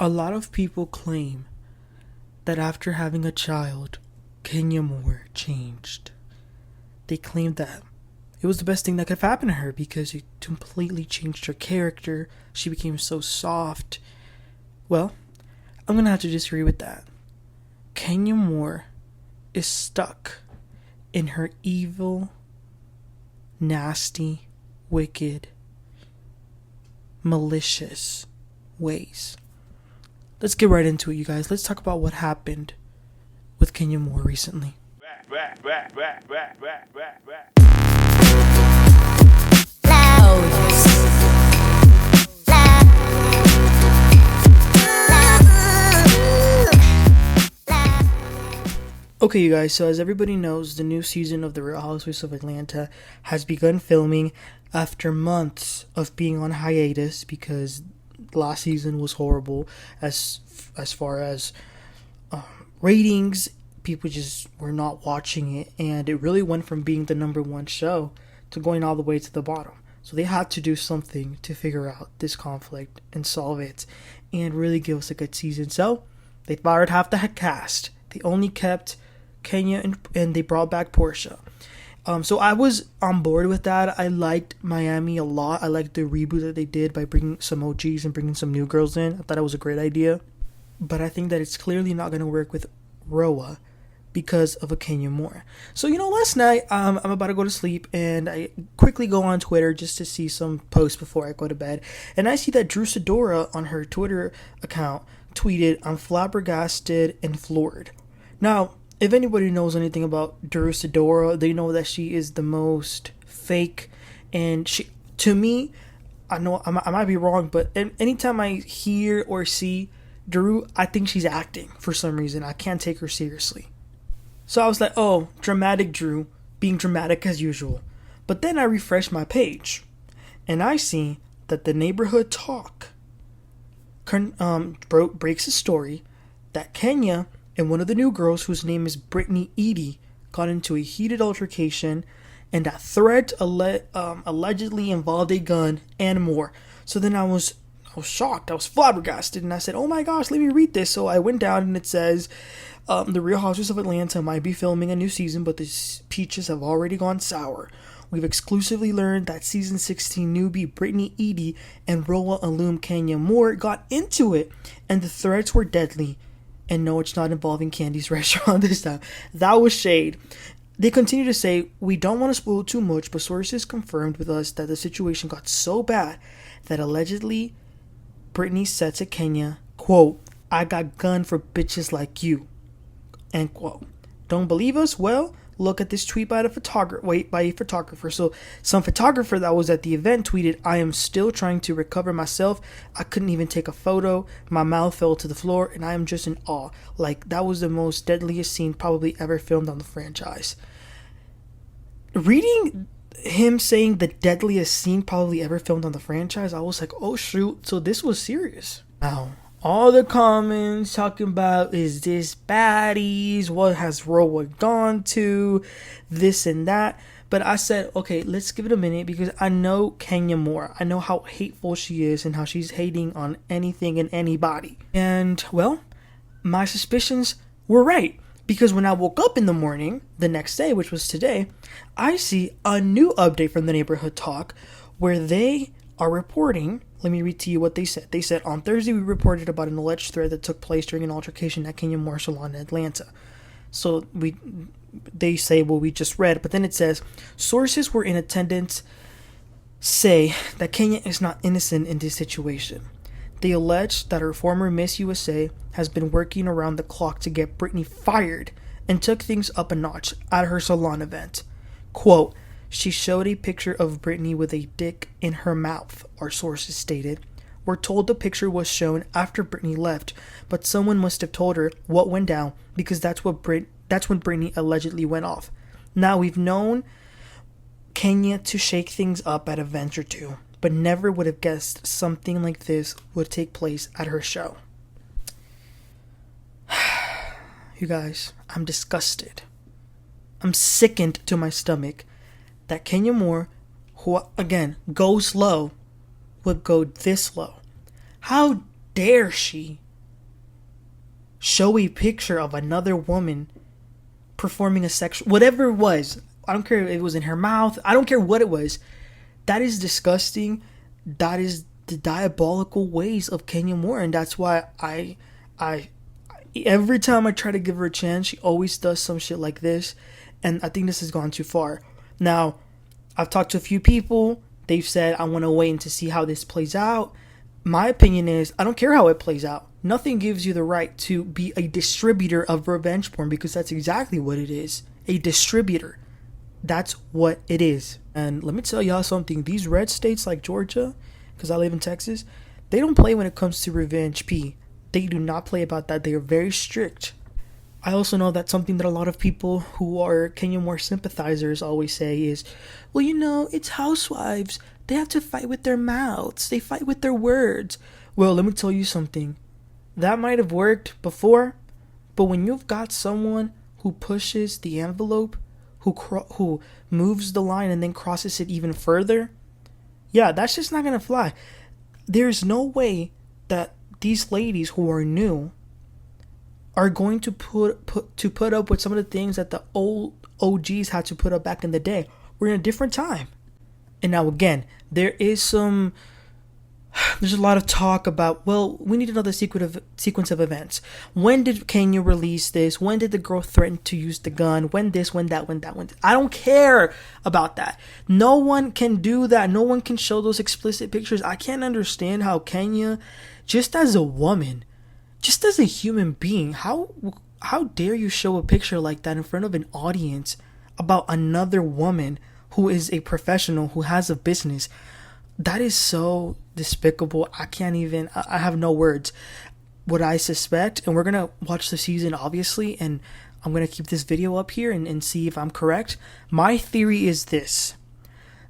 A lot of people claim that after having a child, Kenya Moore changed. They claim that it was the best thing that could have happened to her because it completely changed her character. She became so soft. Well, I'm gonna have to disagree with that. Kenya Moore is stuck in her evil, nasty, wicked, malicious ways. Let's get right into it, you guys. Let's talk about what happened with Kenya Moore recently. Okay, you guys, so as everybody knows, the new season of the Real Housewives of Atlanta has begun filming after months of being on hiatus because last season was horrible as far as ratings. People just were not watching it, and it really went from being the number one show to going all the way to the bottom. So they had to do something to figure out this conflict and solve it and really give us a good season. So they fired half the cast. They only kept Kenya and they brought back Porsha. So I was on board with that. I liked Miami a lot. I liked the reboot that they did by bringing some OGs and bringing some new girls in. I thought it was a great idea. But I think that it's clearly not going to work with RHOA because of a Kenya Moore. So, last night I'm about to go to sleep and I quickly go on Twitter just to see some posts before I go to bed. And I see that Drew Sidora on her Twitter account tweeted, "I'm flabbergasted and floored." Now, if anybody knows anything about Drew Sidora, they know that she is the most fake, and she, to me, I know I might be wrong, but anytime I hear or see Drew, I think she's acting for some reason. I can't take her seriously. So I was like, oh, dramatic Drew, being dramatic as usual. But then I refresh my page, and I see that the Neighborhood Talk breaks a story that Kenya and one of the new girls, whose name is Brittany Eady, got into a heated altercation, and that threat allegedly involved a gun and more. So then I was shocked. I was flabbergasted, and I said, "Oh my gosh, let me read this." So I went down, and it says, "The Real Housewives of Atlanta might be filming a new season, but the peaches have already gone sour. We've exclusively learned that season 16 newbie Brittany Eady and RHOA alum Kenya Moore got into it, and the threats were deadly. And no, it's not involving Candy's restaurant this time." That was shade. They continue to say, "We don't want to spoil too much, but sources confirmed with us that the situation got so bad that allegedly Brittany said to Kenya, quote, 'I got gun for bitches like you,' end quote. Don't believe us? Well, look at this tweet by a photographer. So some photographer that was at the event tweeted, 'I am still trying to recover myself. I couldn't even take a photo. My mouth fell to the floor and I am just in awe.' Like, that was the most deadliest scene probably ever filmed on the franchise." Reading him saying the deadliest scene probably ever filmed on the franchise, I was like, oh shoot, so this was serious. Now, all the comments talking about, is this baddies? What has RHOA gone to? This and that. But I said, okay, let's give it a minute because I know Kenya Moore. I know how hateful she is and how she's hating on anything and anybody. And, well, my suspicions were right. Because when I woke up in the morning, the next day, which was today, I see a new update from the Neighborhood Talk where they are reporting. Let me read to you what they said. They said, "On Thursday, we reported about an alleged threat that took place during an altercation at Kenya Moore salon in Atlanta." So they say what we just read, but then it says, "Sources were in attendance say that Kenya is not innocent in this situation. They allege that her former Miss USA has been working around the clock to get Brittany fired and took things up a notch at her salon event. Quote, 'She showed a picture of Brittany with a dick in her mouth,' our sources stated. 'We're told the picture was shown after Brittany left, but someone must have told her what went down because that's when Brittany allegedly went off. Now, we've known Kenya to shake things up at events or two, but never would have guessed something like this would take place at her show.'" You guys, I'm disgusted. I'm sickened to my stomach that Kenya Moore, who again goes low, would go this low. How dare she show a picture of another woman performing a sexual, whatever it was. I don't care if it was in her mouth. I don't care what it was. That is disgusting. That is the diabolical ways of Kenya Moore, and that's why I every time I try to give her a chance, she always does some shit like this, and I think this has gone too far. Now, I've talked to a few people. They've said, I want to wait to see how this plays out. My opinion is, I don't care how it plays out. Nothing gives you the right to be a distributor of revenge porn, because that's exactly what it is. A distributor. That's what it is. And let me tell y'all something. These red states like Georgia, because I live in Texas, they don't play when it comes to revenge P. They do not play about that. They are very strict. I also know that something that a lot of people who are Kenya Moore sympathizers always say is, well, you know, it's Housewives. They have to fight with their mouths. They fight with their words. Well, let me tell you something. That might have worked before, but when you've got someone who pushes the envelope, who moves the line and then crosses it even further, yeah, that's just not going to fly. There's no way that these ladies who are new are going to put up with some of the things that the old OGs had to put up back in the day. We're in a different time. And now again, there's a lot of talk about, well, we need another sequence of events. When did Kenya release this? When did the girl threaten to use the gun? When this, when that, when that, when... I don't care about that. No one can do that. No one can show those explicit pictures. I can't understand how Kenya, just as a woman, just as a human being, how dare you show a picture like that in front of an audience about another woman who is a professional, who has a business? That is so despicable. I have no words. What I suspect, and we're going to watch the season, obviously, and I'm going to keep this video up here and see if I'm correct. My theory is this.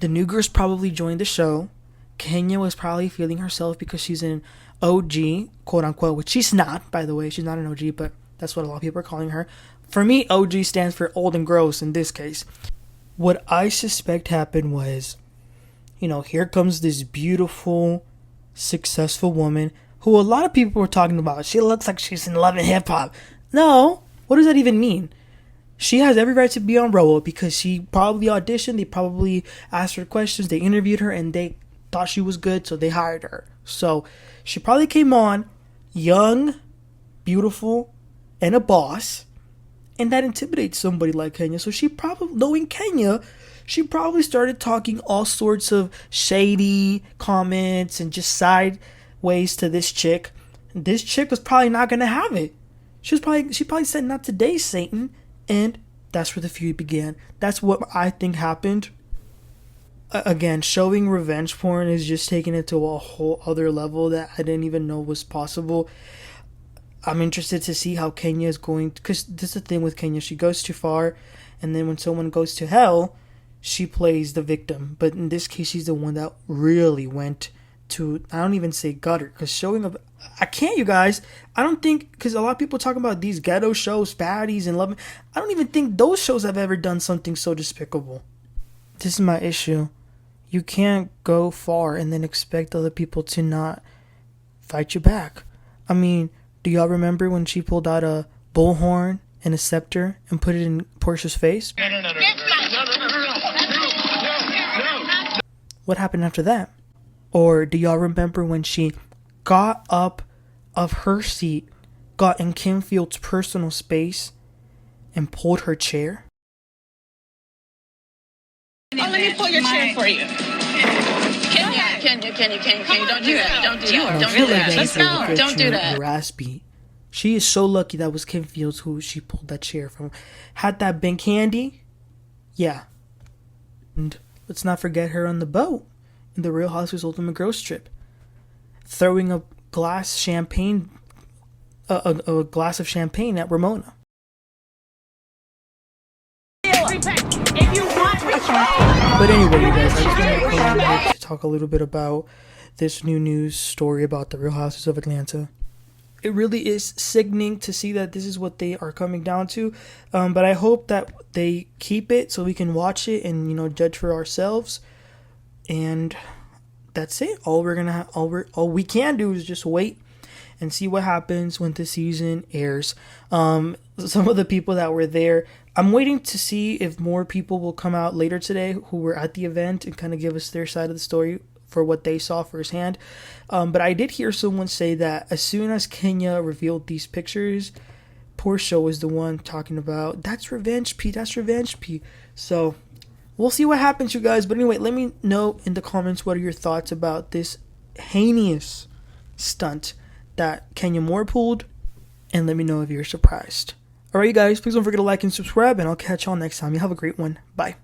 The new girls probably joined the show. Kenya was probably feeling herself because she's an OG, quote unquote, which she's not, by the way. She's not an OG, but that's what a lot of people are calling her. For me, OG stands for old and gross in this case. What I suspect happened was, you know, here comes this beautiful, successful woman who a lot of people were talking about. She looks like she's in Love and Hip Hop. No, what does that even mean? She has every right to be on RHOA because she probably auditioned. They probably asked her questions. They interviewed her and they thought she was good, so they hired her. So she probably came on young, beautiful, and a boss. And that intimidates somebody like Kenya. So she probably, knowing Kenya, she probably started talking all sorts of shady comments and just sideways to this chick. This chick was probably not going to have it. She probably said, not today, Satan. And that's where the feud began. That's what I think happened. Again, showing revenge porn is just taking it to a whole other level that I didn't even know was possible. I'm interested to see how Kenya is going, because this is the thing with Kenya. She goes too far, and then when someone goes to hell, she plays the victim. But in this case, she's the one that really went to, I don't even say gutter, because showing up, I can't, you guys. I don't think, because a lot of people talk about these ghetto shows, baddies and love. I don't even think those shows have ever done something so despicable. This is my issue. You can't go far and then expect other people to not fight you back. I mean, do y'all remember when she pulled out a bullhorn and a scepter and put it in Porsha's face? No. What happened after that? Or do y'all remember when she got up of her seat, got in Kim Field's personal space, and pulled her chair? Oh, let me pull your chair for you. Kenya, don't do that. Don't do that. Don't do that. Let's go. Don't do that. Your ass beat. She is so lucky that was Kim Fields who she pulled that chair from. Had that been Candy, yeah. And let's not forget her on the boat in the Real Housewives Ultimate Girls Trip, throwing a glass champagne, a glass of champagne at Ramona. But anyway, you guys, I just wanted to talk a little bit about this new news story about the Real Housewives of Atlanta. It really is sickening to see that this is what they are coming down to. But I hope that they keep it so we can watch it and, you know, judge for ourselves. And that's it. All we can do is just wait and see what happens when the season airs. Some of the people that were there, I'm waiting to see if more people will come out later today who were at the event and kind of give us their side of the story for what they saw firsthand. But I did hear someone say that as soon as Kenya revealed these pictures, Porsha was the one talking about, that's revenge P, that's revenge P. So we'll see what happens, you guys. But anyway, let me know in the comments what are your thoughts about this heinous stunt that Kenya Moore pulled, and let me know if you're surprised. Alright, you guys, please don't forget to like and subscribe, and I'll catch y'all next time. You have a great one. Bye.